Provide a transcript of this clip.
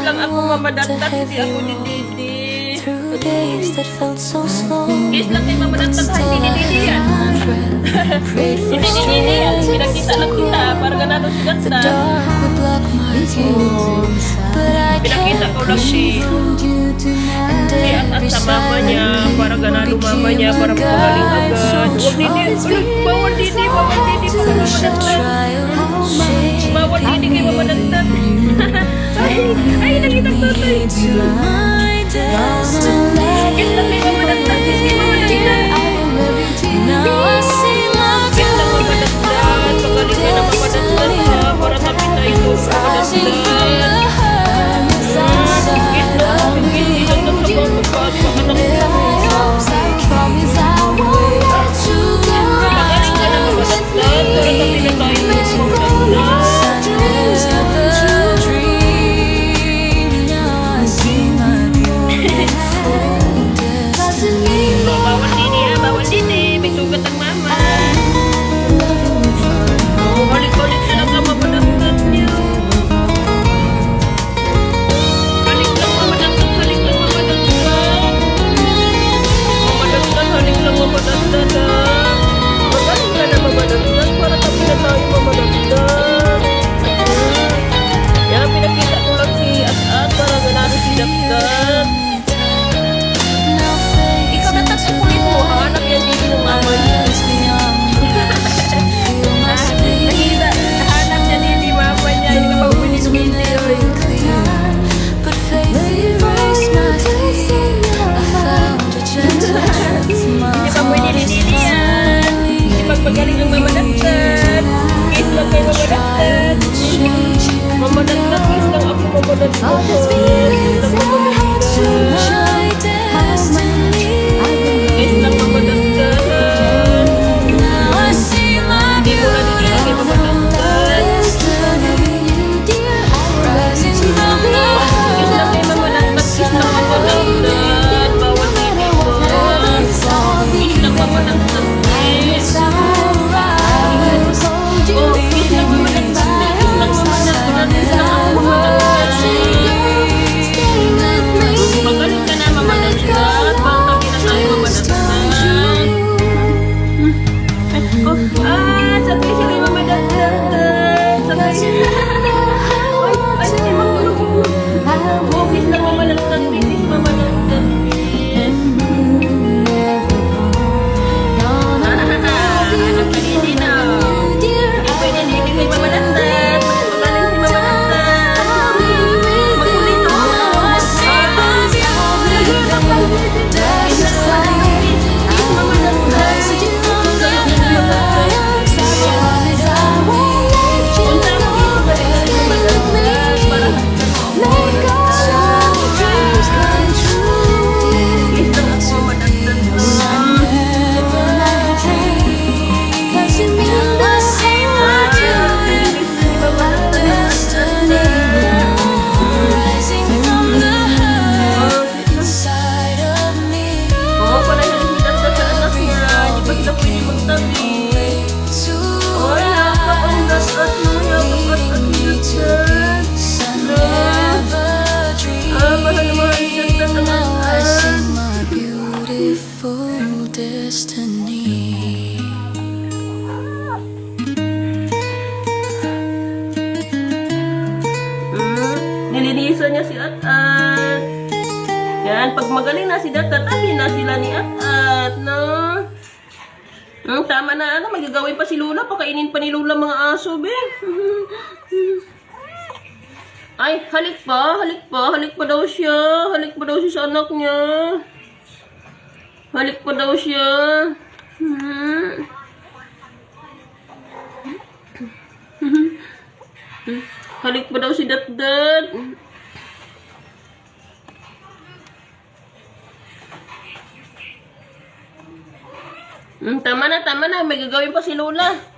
lang ako mamadantat, hindi ako ni Didi. Kiss lang kay mamadantat, hindi ni Didi yan. Hindi ni Didi yan, pinakita lang kita, para ganado si Ganda. Pinakita ko lang si at sa mama niya, para ganado mama niya, para magaling agad. Huwag Didi, bawal Didi, bawal Didi, bawal mamadantat. Bawal Didi kay mamadantat. Ay, nakita ko ito. Kiss lang kay mamadantat, kiss kay mamadantat. Kiss lang mamadantat, pagaling ka na mamadantat ha, para sabi tayo ito mamadantat. Kiss lang, kiss lang sa pagpapag, pagaling ka na mamadantat, para sabi na tayo ito mamadantat. Bawal Didi, may sugat ang mama. Halik-halik talaga mamadantat niya. Halik lang mamadantat, halik lang mamadantat. Mamadantat, halik lang mamadantat ha. Magaling ka na mamadantat, para kami na tayo mamadantat. Yan, pinakita ko lang si At-At, para ganado si Dakdak. Ikaw na tagsukulit mo ha, nagyan dito ng mama niya. Nakita, nahanap niya din ni mama niya, hindi ka pagpinis-pinis yun. Hindi pa pwede ni Didi yan. Hindi pagpagaling ng mamadantat. Kiss lang kay mamadantat. Mamadantat, kiss lang ako mamadantat. Kiss lang mamadantat. Kiss lang mamadantat. Hindi ko na dinila kay mamadantat. Kiss lang kay mamadantat, kiss lang mamadantat. Bawal Didi ko. Kiss lang mamadantat, kiss. Oh, kiss lang mamadantat, kiss lang mamadantat, kiss lang ako mamadantat. Magaling ka na mamadantat, baka kami na tayo mamadantat. Oh, sabay siya kay mamadantat. Sabay siya. Ay, ano si Magulong? Oh, kiss lang mamadantat, kiss mamadantat, kiss. Hanap ka Didi na. Hindi pwede Didi kay mamadantat. Magaling si mamadantat. Magulit to. Nilinisan niya si At-At. Yan, pag magaling na si Dakdak, tabi na sila ni At-At, no? Tama na, ano, magagawin pa si Lula, pakainin pa ni Lula mga aso, be. Ay, halik pa daw siya. Halik pa daw siya sa anak niya. Halik pa daw siya. Halik pa daw si Dakdak. Tama na. May gagawin pa si Lola.